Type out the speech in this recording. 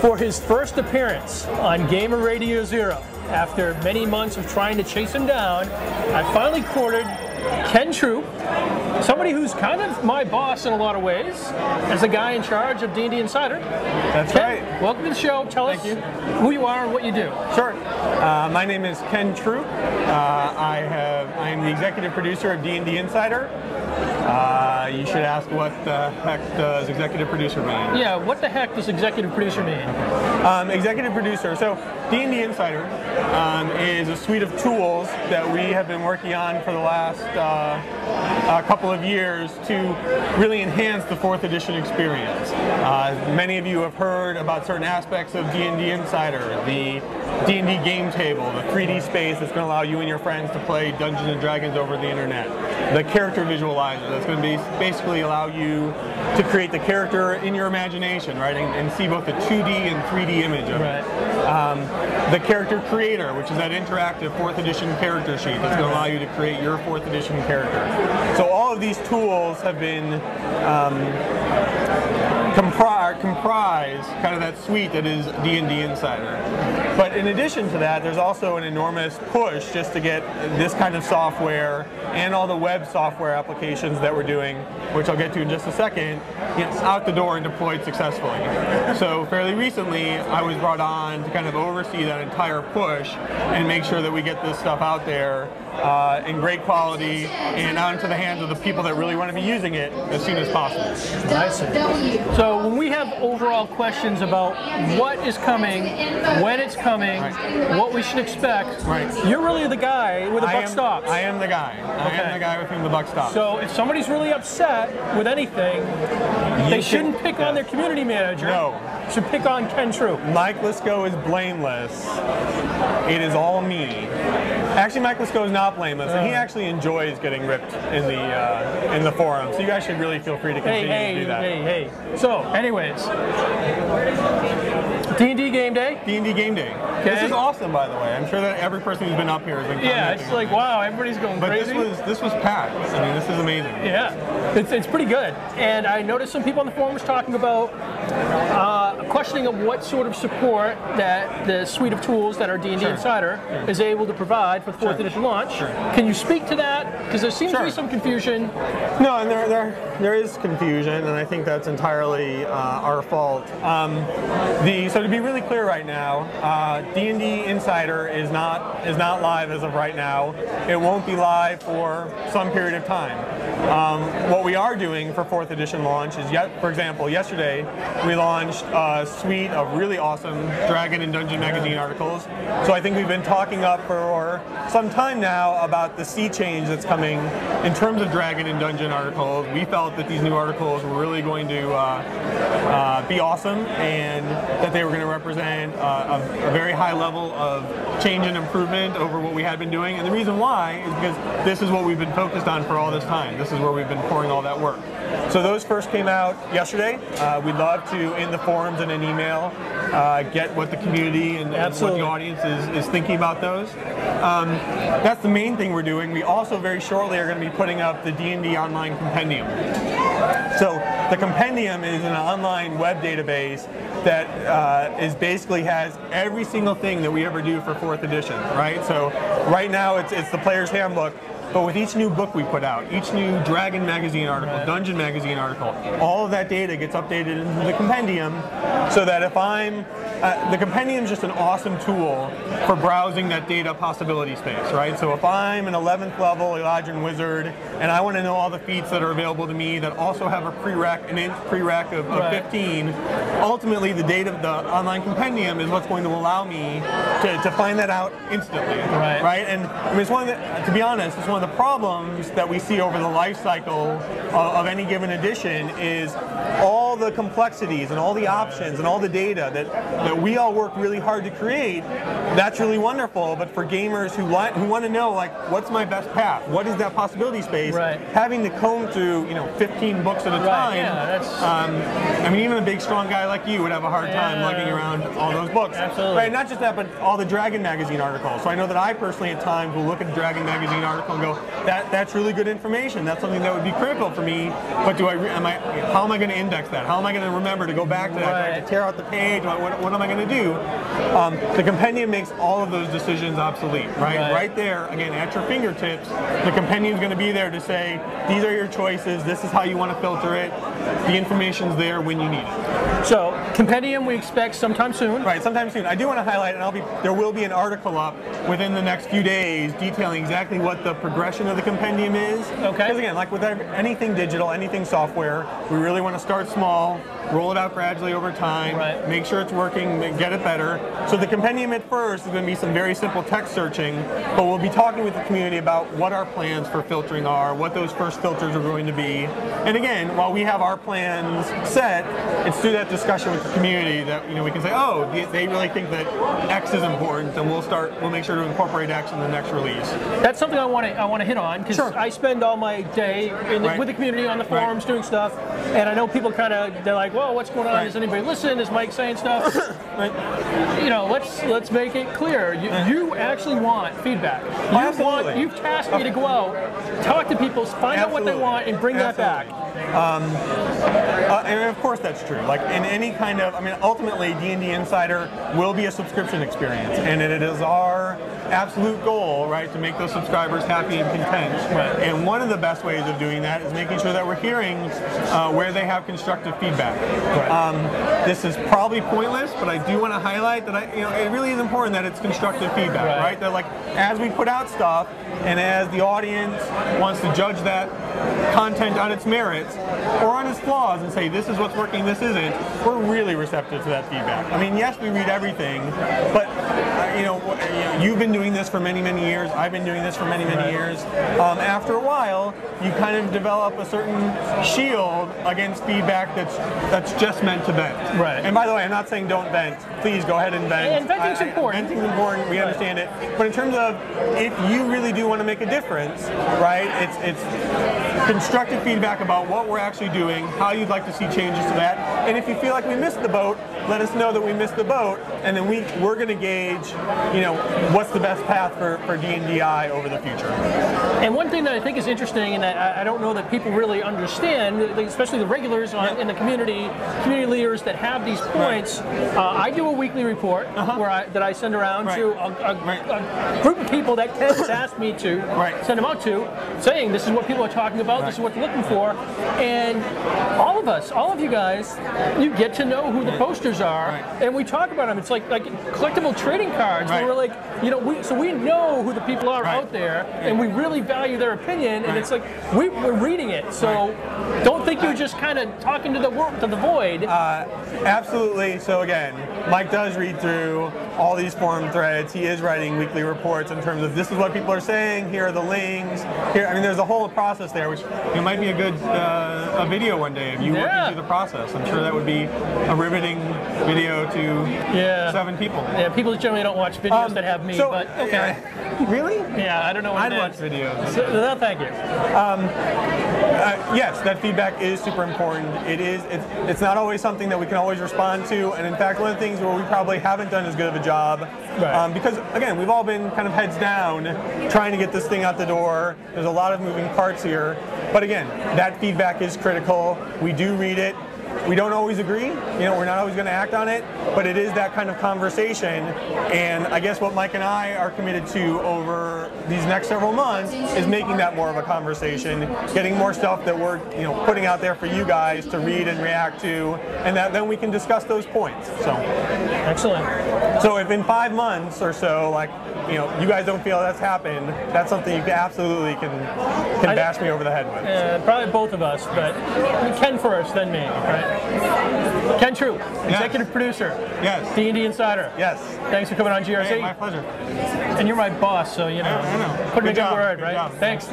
for his first appearance on Gamer Radio Zero. After many months of trying to chase him down, I finally cornered Ken Troop, somebody who's kind of my boss in a lot of ways, as the guy in charge of D&D Insider. That's Ken, right. welcome to the show. Tell us who you are and what you do. Sure. My name is Ken Troop. I am the executive producer of D&D Insider. You should ask what the heck does executive producer mean? Yeah, what the heck does executive producer mean? Executive producer, so D&D Insider is a suite of tools that we have been working on for the last couple of years to really enhance the 4th edition experience. Many of you have heard about certain aspects of D&D Insider, the D&D game table, the 3D space that's going to allow you and your friends to play Dungeons & Dragons over the internet, the character visualizer that's going to basically allow you to create the character in your imagination, right, and see both the 2D and 3D image of it. The character creator, which is that interactive 4th edition character sheet that's going to allow you to create your 4th edition character. So all of these tools have been comprise kind of that suite that is D&D Insider. But in addition to that, there's also an enormous push just to get this kind of software and all the web software applications that we're doing, which I'll get to in just a second, out the door and deployed successfully. So fairly recently, I was brought on to kind of oversee that entire push and make sure that we get this stuff out there in great quality and out into the hands of the people that really want to be using it as soon as possible. I see. So when we have overall questions about what is coming, when it's coming, what we should expect, you're really the guy where the buck stops. I am the guy. I am the guy with whom the buck stops. So if somebody's really upset with anything, they shouldn't pick on their community manager. No. Should pick on Ken Troop. Mike Lisco is blameless. It is all me. Actually, Mike Lisco is not blameless, and he actually enjoys getting ripped in the forum. So you guys should really feel free to continue to do that. Hey. So, anyways, D&D Game Day. D&D Game Day. Okay. This is awesome, by the way. I'm sure that every person who's been up here has been. Yeah, it's like wow, everybody's going crazy. But this was packed. I mean, this is amazing. Yeah, it's pretty good. And I noticed some people on the forums talking about questioning of what sort of support that the suite of tools that our D&D Insider is able to provide for the 4th edition launch. Can you speak to that? Because there seems to be some confusion. No, and there is confusion, and I think that's entirely our fault. So to be really clear right now, D&D Insider is not live as of right now. It won't be live for some period of time. What we are doing for 4th edition launch is, for example, yesterday we launched a suite of really awesome Dragon and Dungeon magazine articles. So I think we've been talking up for some time now about the sea change that's coming in terms of Dragon and Dungeon articles. We felt that these new articles were really going to be awesome, and that they were going to represent a very high level of change and improvement over what we had been doing. And the reason why is because this is what we've been focused on for all this time. This is where we've been pouring all that work. So those first came out yesterday. We'd love to, in the forums and an email, get what the community and what the audience is thinking about those. That's the main thing we're doing. We also very shortly are going to be putting up the D&D Online Compendium. So the Compendium is an online web database that basically has every single thing that we ever do for 4th edition, right? So right now it's the Player's Handbook. But with each new book we put out, each new Dragon magazine article, Dungeon magazine article, all of that data gets updated into the Compendium, so that if the Compendium is just an awesome tool for browsing that data possibility space, right? So if I'm an 11th level Eladrin wizard and I want to know all the feats that are available to me that also have a an prereq of 15, ultimately the data, the online Compendium is what's going to allow me to find that out instantly, right? And I mean, it's one of the, to be honest, it's one of the problems that we see over the life cycle of any given edition is all the complexities and all the options and all the data that we all work really hard to create. That's really wonderful, but for gamers who want to know, like, what's my best path? What is that possibility space? Having to comb through 15 books at a time. I mean, even a big strong guy like you would have a hard time lugging around all those books. Right, not just that, but all the Dragon magazine articles. So I know that I personally at times will look at a Dragon magazine article and go, that's really good information. That's something that would be critical for me, but how am I going to index that? How am I going to remember to go back to that? Do I have to tear out the page? What am I going to do? The compendium makes all of those decisions obsolete, right? Right there, again, at your fingertips, the compendium is going to be there to say, these are your choices, this is how you want to filter it, the information's there when you need it. So, compendium we expect sometime soon. Right, sometime soon. I do want to highlight, and there will be an article up within the next few days detailing exactly what the progression of the compendium is. Okay. Because again, like with anything digital, anything software, we really want to start small, roll it out gradually over time, make sure it's working, get it better. So the compendium at first is going to be some very simple text searching, but we'll be talking with the community about what our plans for filtering are, what those first filters are going to be. And again, while we have our plans set, it's through that discussion with the community that we can say, oh, they really think that X is important, and we'll make sure to incorporate X in the next release. That's something I want to hit on, because I spend all my day with the community on the forums doing stuff, and I know people they're like, well, what's going on? Does anybody listen? Is Mike saying stuff? Let's make it clear. You actually want feedback. You've tasked me to go out, talk to people, find out what they want, and bring that back. And of course that's true. Like in any kind of, ultimately D&D Insider will be a subscription experience, and it is our absolute goal, right, to make those subscribers happy and content. And one of the best ways of doing that is making sure that we're hearing where they have constructive feedback. This is probably pointless, but I do want to highlight that it really is important that it's constructive feedback, right? That as we put out stuff, and as the audience wants to judge that content on its merits or on its flaws and say this is what's working, this isn't, we're really receptive to that feedback. Yes, we read everything, but you've been doing this for many, many years. I've been doing this for many, many years. After a while, you kind of develop a certain shield against feedback that's just meant to vent. And by the way, I'm not saying don't vent. Please go ahead and vent. And venting's important. Venting's important. We understand it. But in terms of if you really do want to make a difference, right? It's constructive feedback about what we're actually doing, how you'd like to see changes to that, and if you feel like we missed the boat, let us know that we missed the boat, and then we're going to gauge, what's the best path for D&DI over the future. And one thing that I think is interesting, and I don't know that people really understand, especially the regulars in the community leaders that have these points. I do a weekly report that I send around to a group of people that Ken has asked me to send them out to, saying this is what people are talking about, this is what they're looking for, and all of you guys, you get to know who the posters are, and we talk about them. It's like collectible trading cards, where we're like, we know who the people are out there, and we really value their opinion, and it's like we're reading it. So don't think you're just kind of talking to the void. Absolutely. So again, Mike does read through all these forum threads. He is writing weekly reports in terms of this is what people are saying. Here are the links. There's a whole process there, which might be a good a video one day of you working through the process. I'm sure that would be a riveting video to 7 people. Yeah, people generally don't watch videos that have me, but okay. Really? Yeah, I don't know what I'd watch videos. So, thank you. Yes, that feedback is super important. It's not always something that we can always respond to, and in fact, one of the things where we probably haven't done as good of a job, because again, we've all been kind of heads down trying to get this thing out the door. There's a lot of moving parts here, but again, that feedback is critical. We do read it. We don't always agree, we're not always going to act on it, but it is that kind of conversation, and I guess what Mike and I are committed to over these next several months is making that more of a conversation, getting more stuff that we're putting out there for you guys to read and react to, and that then we can discuss those points. So excellent. So if in 5 months or so, you guys don't feel that's happened, that's something you absolutely can bash me over the head with. Probably both of us, but Ken first, then me, right? Ken True, executive producer. Yes. D&D Insider. Yes. Thanks for coming on GRZ. Hey, my pleasure. And you're my boss, so I know. Put in a good job. word, Good right? job. Thanks.